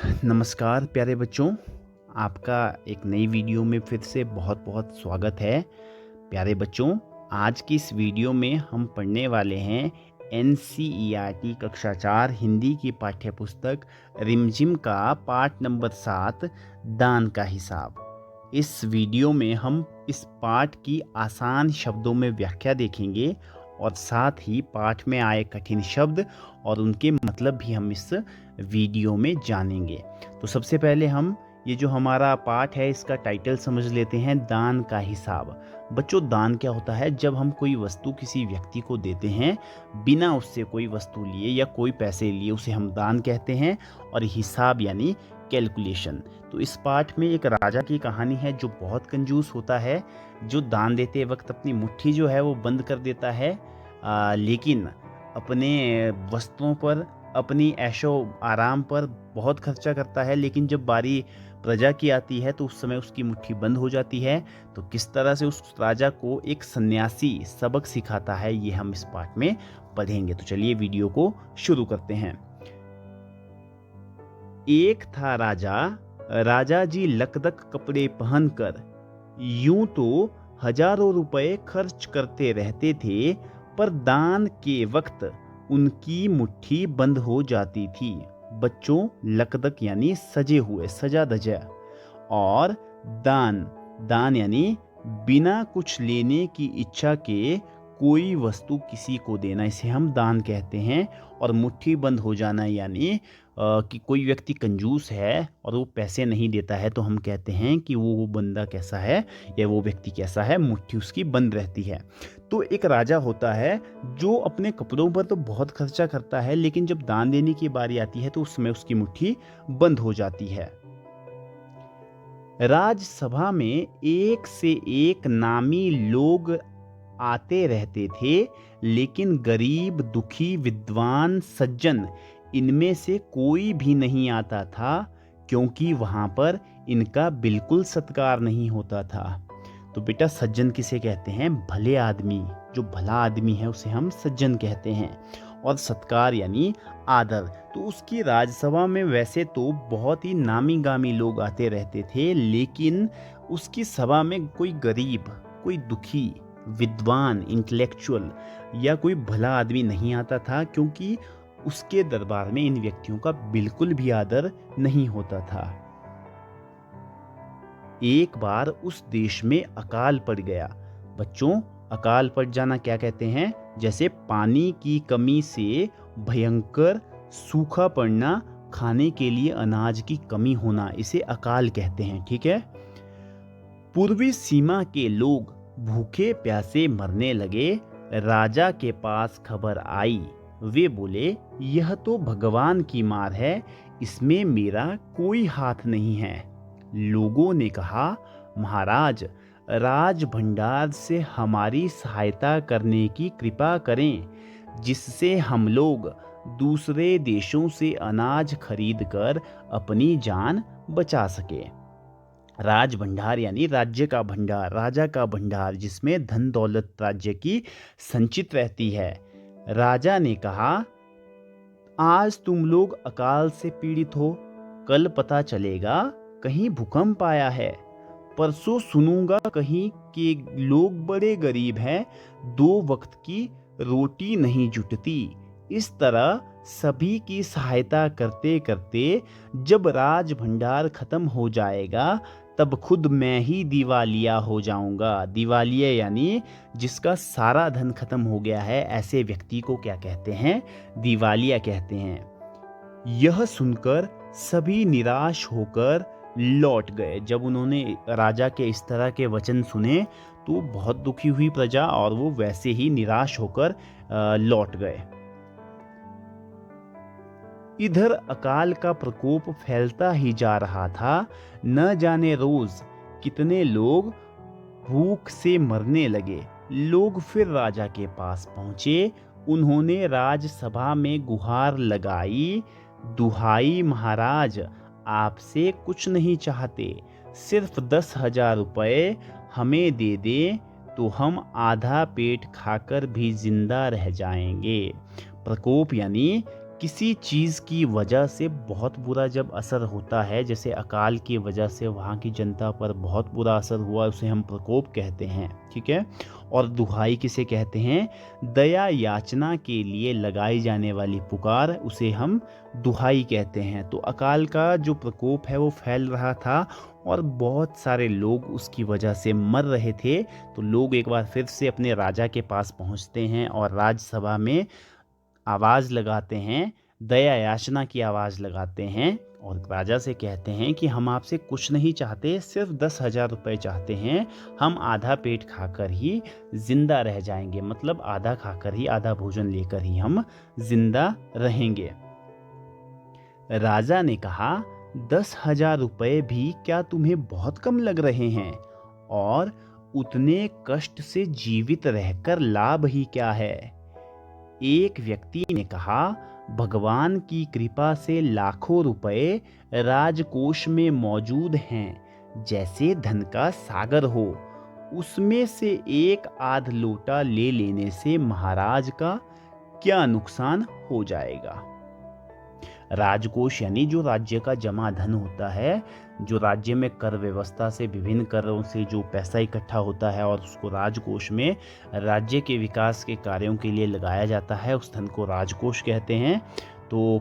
नमस्कार प्यारे बच्चों, आपका एक नई वीडियो में फिर से बहुत बहुत स्वागत है। प्यारे बच्चों, आज की इस वीडियो में हम पढ़ने वाले हैं NCERT कक्षा 4 हिंदी की पाठ्य पुस्तक रिमझिम का पाठ नंबर 7 दान का हिसाब। इस वीडियो में हम इस पाठ की आसान शब्दों में व्याख्या देखेंगे और साथ ही पाठ में आए कठिन शब्द और उनके मतलब भी हम इस वीडियो में जानेंगे। तो सबसे पहले हम ये जो हमारा पाठ है इसका टाइटल समझ लेते हैं, दान का हिसाब। बच्चों, दान क्या होता है? जब हम कोई वस्तु किसी व्यक्ति को देते हैं बिना उससे कोई वस्तु लिए या कोई पैसे लिए, उसे हम दान कहते हैं। और हिसाब यानी कैलकुलेशन। तो इस पाठ में एक राजा की कहानी है जो बहुत कंजूस होता है, जो दान देते वक्त अपनी मुट्ठी जो है वो बंद कर देता है, लेकिन अपने वस्तुओं पर, अपनी ऐशो आराम पर बहुत खर्चा करता है। लेकिन जब बारी प्रजा की आती है तो उस समय उसकी मुट्ठी बंद हो जाती है। तो किस तरह से उस राजा को एक सन्यासी सबक सिखाता है, ये हम इस पाठ में पढ़ेंगे। तो चलिए वीडियो को शुरू करते हैं। एक था राजा, राजा जी लकदक कपड़े पहनकर यूं तो हजारों रुपए खर्च करते रहते थे, पर दान के वक्त उनकी मुट्ठी बंद हो जाती थी। बच्चों, लकदक यानी सजे हुए, सजा धजा, और दान, दान यानी बिना कुछ लेने की इच्छा के कोई वस्तु किसी को देना, इसे हम दान कहते हैं। और मुट्ठी बंद हो जाना यानी कि कोई व्यक्ति कंजूस है और वो पैसे नहीं देता है, तो हम कहते हैं कि वो बंदा कैसा है या वो व्यक्ति कैसा है, मुट्ठी उसकी बंद रहती है। तो एक राजा होता है जो अपने कपड़ों पर तो बहुत खर्चा करता है, लेकिन जब दान देने की बारी आती है तो उस समय उसकी मुट्ठी बंद हो जाती है। राजसभा में एक से एक नामी लोग आते रहते थे, लेकिन गरीब, दुखी, विद्वान, सज्जन, इनमें से कोई भी नहीं आता था, क्योंकि वहां पर इनका बिल्कुल सत्कार नहीं होता था। तो बेटा, सज्जन किसे कहते हैं? भले आदमी। जो भला आदमी है उसे हम सज्जन कहते हैं। और सत्कार यानी आदर। तो उसकी राजसभा में वैसे तो बहुत ही नामी गामी लोग आते रहते थे, लेकिन उसकी सभा में कोई गरीब, कोई दुखी, विद्वान, इंटेलेक्चुअल या कोई भला आदमी नहीं आता था, क्योंकि उसके दरबार में इन व्यक्तियों का बिल्कुल भी आदर नहीं होता था। एक बार उस देश में अकाल पड़ गया। बच्चों, अकाल पड़ जाना क्या कहते हैं? जैसे पानी की कमी से भयंकर सूखा पड़ना, खाने के लिए अनाज की कमी होना, इसे अकाल कहते हैं। ठीक है। पूर्वी सीमा के लोग भूखे प्यासे मरने लगे। राजा के पास खबर आई। वे बोले, यह तो भगवान की मार है, इसमें मेरा कोई हाथ नहीं है। लोगों ने कहा, महाराज, राज भंडार से हमारी सहायता करने की कृपा करें, जिससे हम लोग दूसरे देशों से अनाज खरीदकर अपनी जान बचा सके। राज भंडार यानी राज्य का भंडार, राजा का भंडार, जिसमें धन दौलत राज्य की संचित रहती है। राजा ने कहा, आज तुम लोग अकाल से पीड़ित हो, कल पता चलेगा कहीं भूकंप आया है, परसों सुनूंगा कहीं कि लोग बड़े गरीब हैं, 2 वक्त की रोटी नहीं जुटती। इस तरह सभी की सहायता करते करते जब राज भंडार खत्म हो जाएगा, तब खुद मैं ही दिवालिया हो जाऊंगा। दिवालिया यानी जिसका सारा धन खत्म हो गया है, ऐसे व्यक्ति को क्या कहते हैं? दिवालिया कहते हैं। यह सुनकर सभी निराश होकर लौट गए। जब उन्होंने राजा के इस तरह के वचन सुने तो बहुत दुखी हुई प्रजा, और वो वैसे ही निराश होकर लौट गए। इधर अकाल का प्रकोप फैलता ही जा रहा था। न जाने रोज कितने लोग भूख से मरने लगे। लोग फिर राजा के पास पहुंचे। उन्होंने राजसभा में गुहार लगाई, दुहाई, महाराज, आपसे कुछ नहीं चाहते, सिर्फ 10,000 रुपए हमें दे दें तो हम आधा पेट खाकर भी जिंदा रह जाएंगे। प्रकोप यानी किसी चीज़ की वजह से बहुत बुरा जब असर होता है, जैसे अकाल की वजह से वहाँ की जनता पर बहुत बुरा असर हुआ, उसे हम प्रकोप कहते हैं, ठीक है। और दुहाई किसे कहते हैं? दया याचना के लिए लगाई जाने वाली पुकार, उसे हम दुहाई कहते हैं। तो अकाल का जो प्रकोप है वो फैल रहा था और बहुत सारे लोग उसकी वजह से मर रहे थे। तो लोग एक बार फिर से अपने राजा के पास पहुंचते हैं और राजसभा में आवाज़ लगाते हैं, दया याचना की आवाज़ लगाते हैं और राजा से कहते हैं कि हम आपसे कुछ नहीं चाहते, सिर्फ 10,000 रुपये चाहते हैं। हम आधा पेट खाकर ही जिंदा रह जाएंगे, मतलब आधा खाकर ही, आधा भोजन लेकर ही हम जिंदा रहेंगे। राजा ने कहा, 10,000 रुपये भी क्या तुम्हें बहुत कम लग रहे हैं? और उतने कष्ट से जीवित रहकर लाभ ही क्या है? एक व्यक्ति ने कहा, भगवान की कृपा से लाखों रुपए राजकोष में मौजूद हैं, जैसे धन का सागर हो। उसमें से एक आध लोटा ले लेने से महाराज का क्या नुकसान हो जाएगा? राजकोष यानी जो राज्य का जमा धन होता है, जो राज्य में कर व्यवस्था से, विभिन्न करों से जो पैसा इकट्ठा होता है और उसको राजकोष में राज्य के विकास के कार्यों के लिए लगाया जाता है, उस धन को राजकोष कहते हैं। तो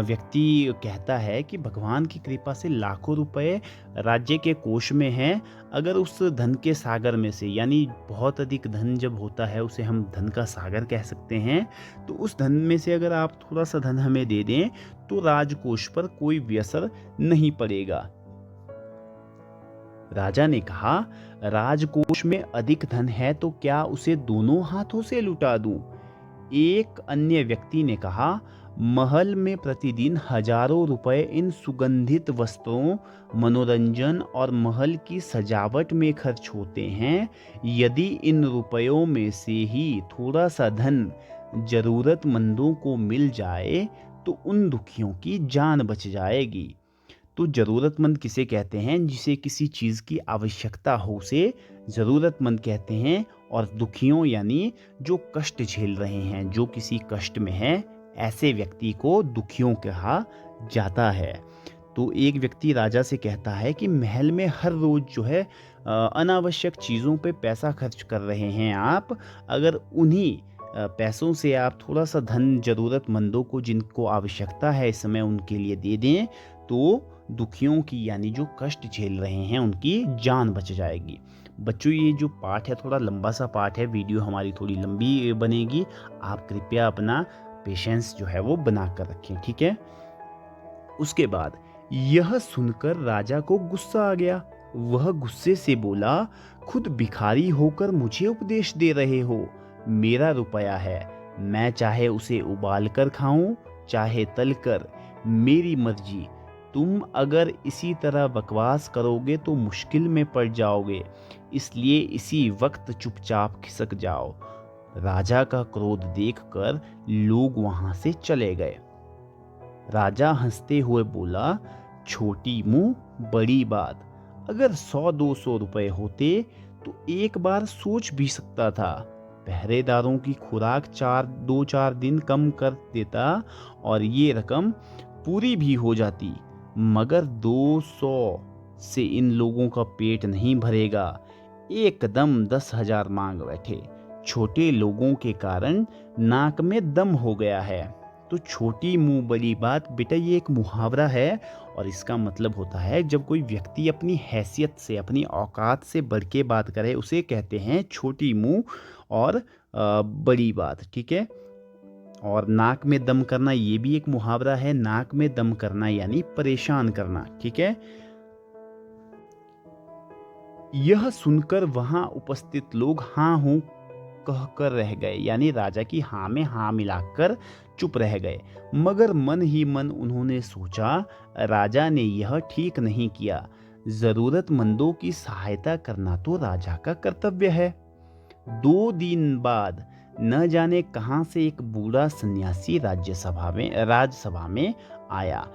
व्यक्ति कहता है कि भगवान की कृपा से लाखों रुपए राज्य के कोष में हैं। अगर उस धन के सागर में से, यानी बहुत अधिक धन जब होता है उसे हम धन का सागर कह सकते हैं, तो उस धन में से अगर आप थोड़ा सा धन हमें दे दें तो राजकोष पर कोई भी असर नहीं पड़ेगा। राजा ने कहा, राजकोष में अधिक धन है तो क्या उसे दोनों हाथों से लुटा दूं? एक अन्य व्यक्ति ने कहा, महल में प्रतिदिन हजारों रुपए इन सुगंधित वस्त्रों, मनोरंजन और महल की सजावट में खर्च होते हैं। यदि इन रुपयों में से ही थोड़ा सा धन जरूरतमंदों को मिल जाए तो उन दुखियों की जान बच जाएगी। तो ज़रूरतमंद किसे कहते हैं? जिसे किसी चीज़ की आवश्यकता हो उसे ज़रूरतमंद कहते हैं। और दुखियों यानी जो कष्ट झेल रहे हैं, जो किसी कष्ट में है, ऐसे व्यक्ति को दुखियों कहा जाता है। तो एक व्यक्ति राजा से कहता है कि महल में हर रोज़ जो है अनावश्यक चीज़ों पे पैसा खर्च कर रहे हैं आप। अगर उन्हीं पैसों से आप थोड़ा सा धन ज़रूरतमंदों को, जिनको आवश्यकता है इस समय, उनके लिए दे दें तो दुखियों की, यानी जो कष्ट झेल रहे हैं, उनकी जान बच जाएगी। बच्चों, ये जो पाठ है थोड़ा लंबा सा पाठ है, वीडियो हमारी थोड़ी लंबी बनेगी। आप कृपया अपना पेशेंस जो है वो बना कर रखें, ठीक है। उसके बाद यह सुनकर राजा को गुस्सा आ गया। वह गुस्से से बोला, खुद भिखारी होकर मुझे उपदेश दे रहे हो? मेरा रुपया है, मैं चाहे उसे उबाल कर खाऊं, चाहे तल कर, मेरी मर्जी। तुम अगर इसी तरह बकवास करोगे तो मुश्किल में पड़ जाओगे, इसलिए इसी वक्त चुपचाप खिसक जाओ। राजा का क्रोध देखकर लोग वहां से चले गए। राजा हंसते हुए बोला, छोटी मुंह बड़ी बात। अगर 100-200 रुपए होते तो एक बार सोच भी सकता था। पहरेदारों की खुराक 2-4 दिन कम कर देता और ये रकम पूरी भी हो जाती, मगर 200 से इन लोगों का पेट नहीं भरेगा। एकदम 10,000 मांग बैठे। छोटे लोगों के कारण नाक में दम हो गया है। तो छोटी मुंह बड़ी बात, बेटा ये एक मुहावरा है और इसका मतलब होता है जब कोई व्यक्ति अपनी हैसियत से, अपनी औकात से बढ़ के बात करे, उसे कहते हैं छोटी मुंह और बड़ी बात, ठीक है। और नाक में दम करना, ये भी एक मुहावरा है। नाक में दम करना यानी परेशान करना, ठीक है। यह सुनकर वहां उपस्थित लोग हाँ हूं कहकर रह गए, यानी राजा की हाँ में हाँ मिलाकर चुप रह गए। मगर मन ही मन उन्होंने सोचा, राजा ने यह ठीक नहीं किया। जरूरतमंदों की सहायता करना तो राजा का कर्तव्य है। 2 दिन बाद न जाने कहां से एक बूढ़ा सन्यासी राजसभा में आया।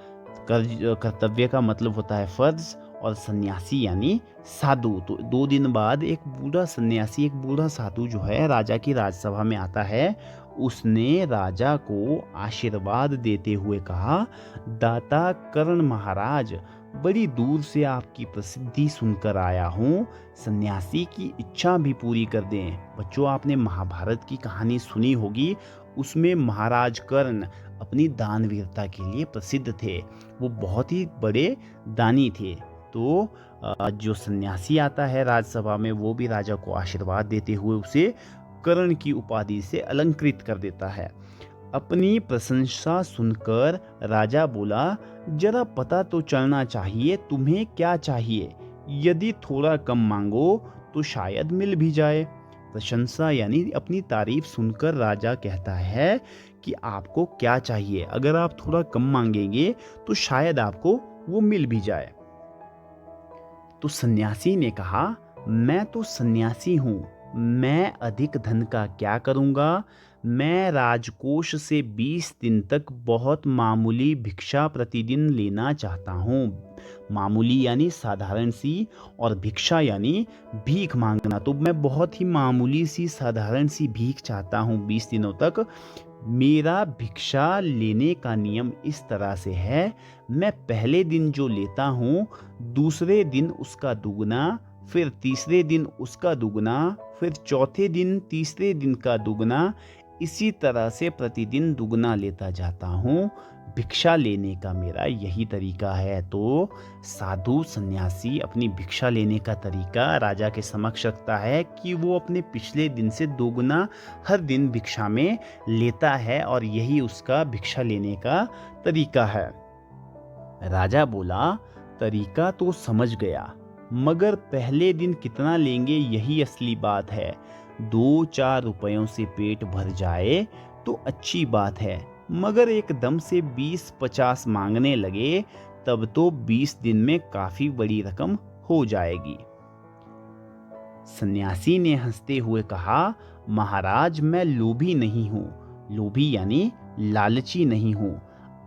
कर्तव्य का मतलब होता है फर्ज, और सन्यासी यानी साधु। तो 2 दिन बाद एक बूढ़ा सन्यासी, एक बूढ़ा साधु जो है राजा की राजसभा में आता है। उसने राजा को आशीर्वाद देते हुए कहा, दाता कर्ण महाराज, बड़ी दूर से आपकी प्रसिद्धि सुनकर आया हूँ। सन्यासी की इच्छा भी पूरी कर दें। बच्चों, आपने महाभारत की कहानी सुनी होगी। उसमें महाराज कर्ण अपनी दानवीरता के लिए प्रसिद्ध थे। वो बहुत ही बड़े दानी थे। तो जो सन्यासी आता है राजसभा में, वो भी राजा को आशीर्वाद देते हुए उसे कर्ण की उपाधि से अलंकृत कर देता है। अपनी प्रशंसा सुनकर राजा बोला, जरा पता तो चलना चाहिए तुम्हें क्या चाहिए। यदि थोड़ा कम मांगो तो शायद मिल भी जाए। प्रशंसा यानी अपनी तारीफ सुनकर राजा कहता है कि आपको क्या चाहिए। अगर आप थोड़ा कम मांगेंगे तो शायद आपको वो मिल भी जाए। तो सन्यासी ने कहा, मैं तो सन्यासी हूँ, मैं अधिक धन का क्या करूँगा। मैं राजकोष से 20 दिन तक बहुत मामूली भिक्षा प्रतिदिन लेना चाहता हूँ। मामूली यानी साधारण सी, और भिक्षा यानी भीख मांगना। तो मैं बहुत ही मामूली सी साधारण सी भीख चाहता हूँ 20 दिनों तक। मेरा भिक्षा लेने का नियम इस तरह से है, मैं पहले दिन जो लेता हूँ, दूसरे दिन उसका दुगना, फिर तीसरे दिन उसका दुगना, फिर चौथे दिन तीसरे दिन का दुगना, इसी तरह से प्रतिदिन दुगना लेता जाता हूँ। भिक्षा लेने का मेरा यही तरीका है। तो साधु सन्यासी अपनी भिक्षा लेने का तरीका राजा के समक्ष रखता है कि वो अपने पिछले दिन से दोगुना हर दिन भिक्षा में लेता है, और यही उसका भिक्षा लेने का तरीका है। राजा बोला, तरीका तो समझ गया, मगर पहले दिन कितना लेंगे यही असली बात है। 2-4 रुपयों से पेट भर जाए तो अच्छी बात है, मगर एकदम से 20-50 मांगने लगे तब तो 20 दिन में काफी बड़ी रकम हो जाएगी। सन्यासी ने हंसते हुए कहा, महाराज, मैं लोभी नहीं हूँ। लोभी यानी लालची नहीं हूँ।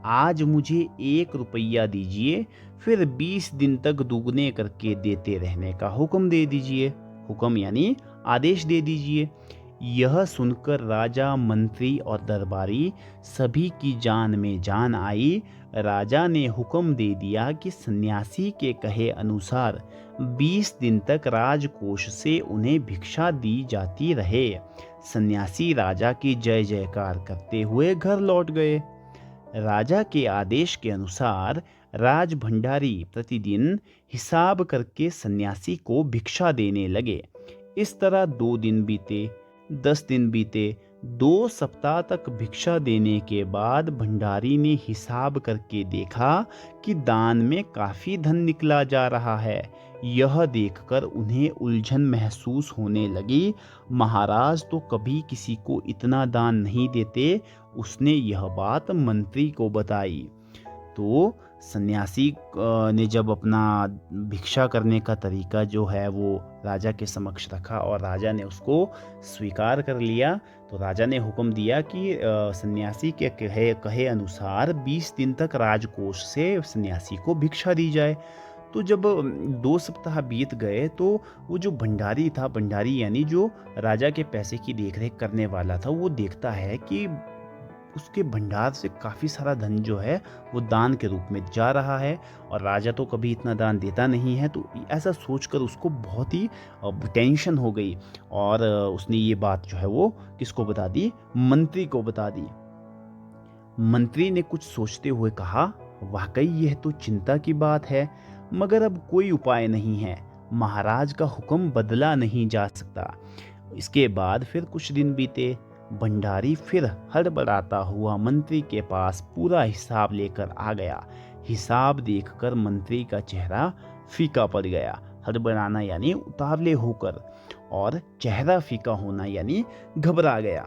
आज मुझे 1 रुपया दीजिए, फिर 20 दिन तक दुगने करके देते रहने का हुक्म दे दीजिए। हुक्म यानी आदेश दे दीजिए। यह सुनकर राजा, मंत्री और दरबारी सभी की जान में जान आई। राजा ने हुक्म दे दिया कि सन्यासी के कहे अनुसार 20 दिन तक राजकोष से उन्हें भिक्षा दी जाती रहे। सन्यासी राजा की जय जयकार करते हुए घर लौट गए। राजा के आदेश के अनुसार राज भंडारी प्रतिदिन हिसाब करके सन्यासी को भिक्षा देने लगे। इस तरह 2 दिन बीते, 10 दिन बीते। 2 सप्ताह तक भिक्षा देने के बाद भंडारी ने हिसाब करके देखा कि दान में काफी धन निकला जा रहा है। यह देखकर उन्हें उलझन महसूस होने लगी। महाराज तो कभी किसी को इतना दान नहीं देते। उसने यह बात मंत्री को बताई। तो सन्यासी ने जब अपना भिक्षा करने का तरीका जो है वो राजा के समक्ष रखा और राजा ने उसको स्वीकार कर लिया, तो राजा ने हुक्म दिया कि सन्यासी के कहे अनुसार 20 दिन तक राजकोष से सन्यासी को भिक्षा दी जाए। तो जब 2 सप्ताह बीत गए तो वो जो भंडारी था, भंडारी यानी जो राजा के पैसे की देखरेख करने वाला था, वो देखता है कि उसके भंडार से काफ़ी सारा धन जो है वो दान के रूप में जा रहा है, और राजा तो कभी इतना दान देता नहीं है। तो ऐसा सोचकर उसको बहुत ही टेंशन हो गई, और उसने ये बात जो है वो किसको बता दी, मंत्री को बता दी। मंत्री ने कुछ सोचते हुए कहा, वाकई यह तो चिंता की बात है, मगर अब कोई उपाय नहीं है। महाराज का हुक्म बदला नहीं जा सकता। इसके बाद फिर कुछ दिन बीते। भंडारी फिर हड़बड़ाता हुआ मंत्री के पास पूरा हिसाब लेकर आ गया। हिसाब देखकर मंत्री का चेहरा फीका पड़ गया। हड़बड़ाना यानी उतावले होकर, और चेहरा फीका होना यानी घबरा गया।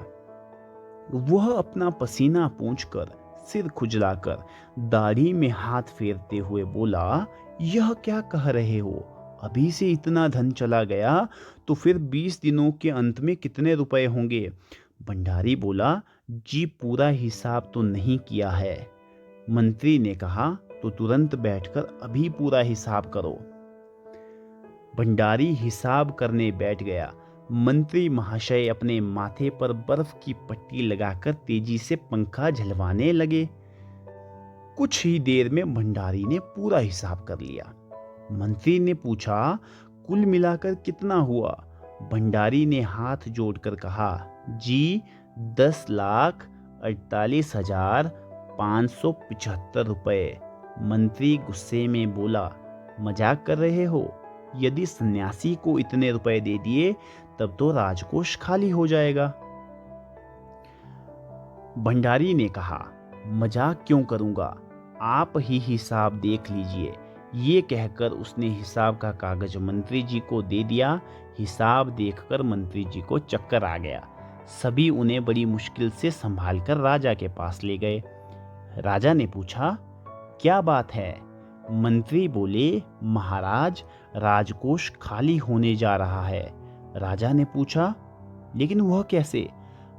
वह अपना पसीना पोंछकर, सिर खुजलाकर, दाढ़ी में हाथ फेरते हुए बोला, यह क्या कह रहे हो? अभी से इतना धन चला गया तो फिर 20 दिनों के अंत में कितने रुपए होंगे? भंडारी बोला, जी पूरा हिसाब तो नहीं किया है। मंत्री ने कहा, तो तुरंत बैठकर अभी पूरा हिसाब करो। भंडारी हिसाब करने बैठ गया। मंत्री महाशय अपने माथे पर बर्फ की पट्टी लगाकर तेजी से पंखा झलवाने लगे। कुछ ही देर में भंडारी ने पूरा हिसाब कर लिया। मंत्री ने पूछा, कुल मिलाकर कितना हुआ? भंडारी ने हाथ जोड़कर कहा, जी 10,48,575 रुपए। मंत्री गुस्से में बोला, मजाक कर रहे हो? यदि सन्यासी को इतने रुपए दे दिए तब तो राजकोष खाली हो जाएगा। भंडारी ने कहा, मजाक क्यों करूंगा, आप ही हिसाब देख लीजिए। ये कहकर उसने हिसाब का कागज मंत्री जी को दे दिया। हिसाब देखकर मंत्री जी को चक्कर आ गया। सभी उन्हें बड़ी मुश्किल से संभालकर राजा के पास ले गए। राजा ने पूछा, क्या बात है? मंत्री बोले, महाराज, राजकोष खाली होने जा रहा है। राजा ने पूछा, लेकिन वह कैसे?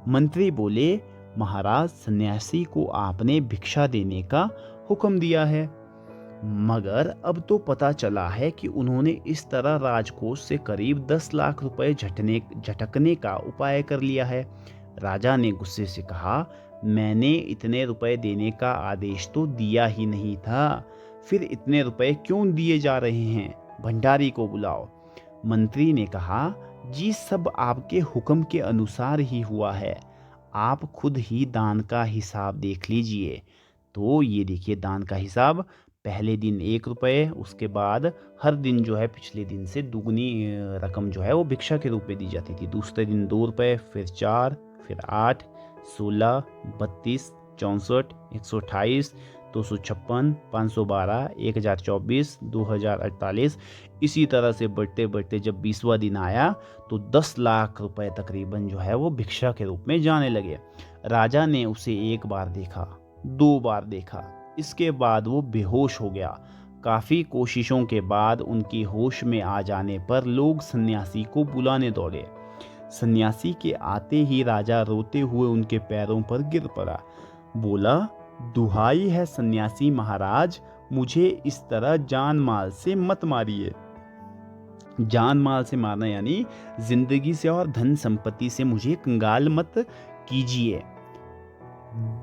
मंत्री बोले, महाराज, सन्यासी को आपने भिक्षा देने का हुक्म दिया है, मगर अब तो पता चला है कि उन्होंने इस तरह राजकोष से करीब 10 लाख रुपए झटकने का उपाय कर लिया है। राजा ने गुस्से से कहा, मैंने इतने रुपए देने का आदेश तो दिया ही नहीं था, फिर इतने रुपए क्यों दिए जा रहे हैं? भंडारी को बुलाओ। मंत्री ने कहा, जी सब आपके हुक्म के अनुसार ही हुआ है, आप खुद ही दान का हिसाब देख लीजिए। तो ये देखिए दान का हिसाब, पहले दिन 1 रुपये, उसके बाद हर दिन जो है पिछले दिन से दुगनी रकम जो है वो भिक्षा के रूप में दी जाती थी। दूसरे दिन 2 रुपये, फिर 4, फिर 8, 16, 32, 64, 128, 256, 512, 1024, 2048। इसी तरह से बढ़ते बढ़ते जब 20वां दिन आया तो 10 लाख रुपए तकरीबन जो है वो भिक्षा के रूप में जाने लगे। राजा ने उसे एक बार देखा, 2 बार देखा, इसके बाद वो बेहोश हो गया। काफ़ी कोशिशों के बाद उनकी होश में आ जाने पर लोग सन्यासी को बुलाने दौड़े। सन्यासी के आते ही राजा रोते हुए उनके पैरों पर गिर पड़ा। बोला, दुहाई है सन्यासी महाराज, मुझे इस तरह जान माल से मत मारिए। जान माल से मारना यानी जिंदगी से और धन संपत्ति से मुझे कंगाल मत कीजिए।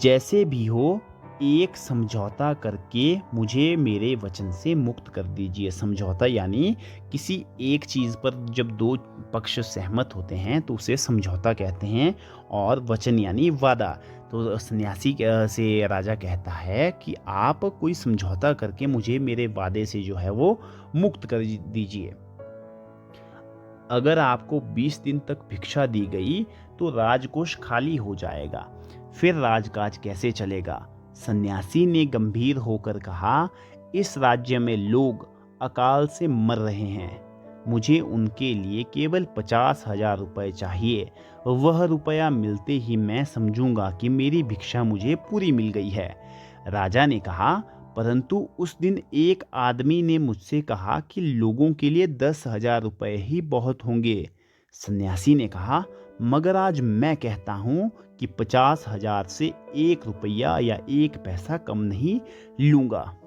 जैसे भी हो एक समझौता करके मुझे मेरे वचन से मुक्त कर दीजिए। समझौता यानी किसी एक चीज़ पर जब 2 पक्ष सहमत होते हैं तो उसे समझौता कहते हैं, और वचन यानी वादा। तो सन्यासी से राजा कहता है कि आप कोई समझौता करके मुझे मेरे वादे से जो है वो मुक्त कर दीजिए। अगर आपको 20 दिन तक भिक्षा दी गई तो राजकोष खाली हो जाएगा, फिर राजकाज कैसे चलेगा? सन्यासी ने गंभीर होकर कहा, इस राज्य में लोग अकाल से मर रहे हैं, मुझे उनके लिए केवल 50,000 रुपये चाहिए। वह रुपया मिलते ही मैं समझूंगा कि मेरी भिक्षा मुझे पूरी मिल गई है। राजा ने कहा, परंतु उस दिन एक आदमी ने मुझसे कहा कि लोगों के लिए 10,000 रुपये ही बहुत होंगे। सन्यासी ने कहा, मगर आज मैं कहता हूँ कि 50,000 से 1 रुपया या 1 पैसा कम नहीं लूंगा।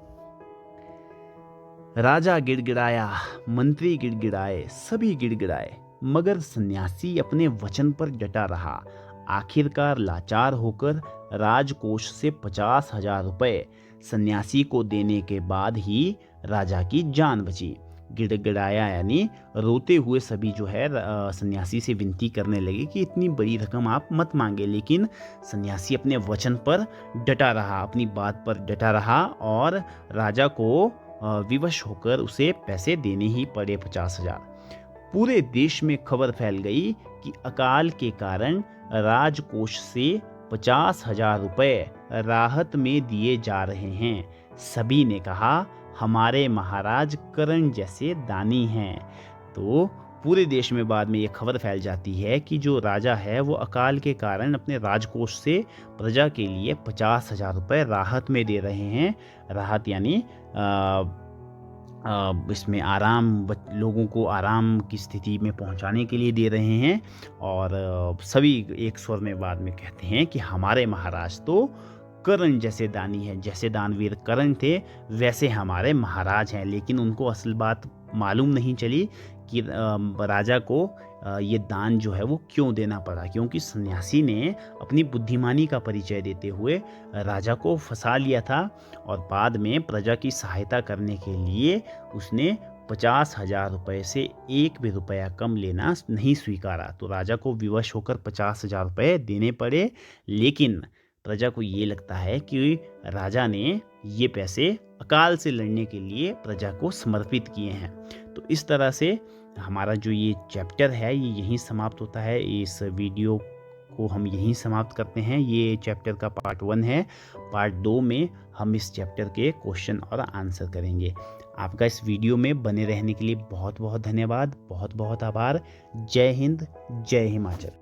राजा गिड़गिड़ाया, मंत्री गिड़गिड़ाए, सभी गिड़गिड़ाए, मगर सन्यासी अपने वचन पर डटा रहा। आखिरकार लाचार होकर राजकोष से 50,000 रुपये सन्यासी को देने के बाद ही राजा की जान बची। गिड़गिड़ाया यानी रोते हुए सभी जो है सन्यासी से विनती करने लगे कि इतनी बड़ी रकम आप मत मांगे, लेकिन सन्यासी अपने वचन पर डटा रहा, अपनी बात पर डटा रहा, और राजा को विवश होकर उसे पैसे देने ही पड़े 50,000। पूरे देश में खबर फैल गई कि अकाल के कारण राजकोष से 50,000 रुपये राहत में दिए जा रहे हैं। सभी ने कहा, हमारे महाराज कर्ण जैसे दानी हैं। तो पूरे देश में बाद में ये खबर फैल जाती है कि जो राजा है वो अकाल के कारण अपने राजकोष से प्रजा के लिए 50,000 रुपये राहत में दे रहे हैं। राहत यानी इसमें आराम, लोगों को आराम की स्थिति में पहुंचाने के लिए दे रहे हैं। और सभी एक स्वर में बाद में कहते हैं कि हमारे महाराज तो कर्ण जैसे दानी है। जैसे दानवीर कर्ण थे वैसे हमारे महाराज हैं। लेकिन उनको असल बात मालूम नहीं चली कि राजा को ये दान जो है वो क्यों देना पड़ा, क्योंकि सन्यासी ने अपनी बुद्धिमानी का परिचय देते हुए राजा को फंसा लिया था और बाद में प्रजा की सहायता करने के लिए उसने 50,000 रुपये से एक भी रुपया कम लेना नहीं स्वीकारा। तो राजा को विवश होकर 50,000 रुपये देने पड़े, लेकिन प्रजा को ये लगता है कि राजा ने ये पैसे अकाल से लड़ने के लिए प्रजा को समर्पित किए हैं। तो इस तरह से हमारा जो ये चैप्टर है ये यहीं समाप्त होता है। इस वीडियो को हम यहीं समाप्त करते हैं। ये चैप्टर का पार्ट 1 है। पार्ट 2 में हम इस चैप्टर के क्वेश्चन और आंसर करेंगे। आपका इस वीडियो में बने रहने के लिए बहुत बहुत धन्यवाद, बहुत बहुत आभार। जय हिंद, जय हिमाचल।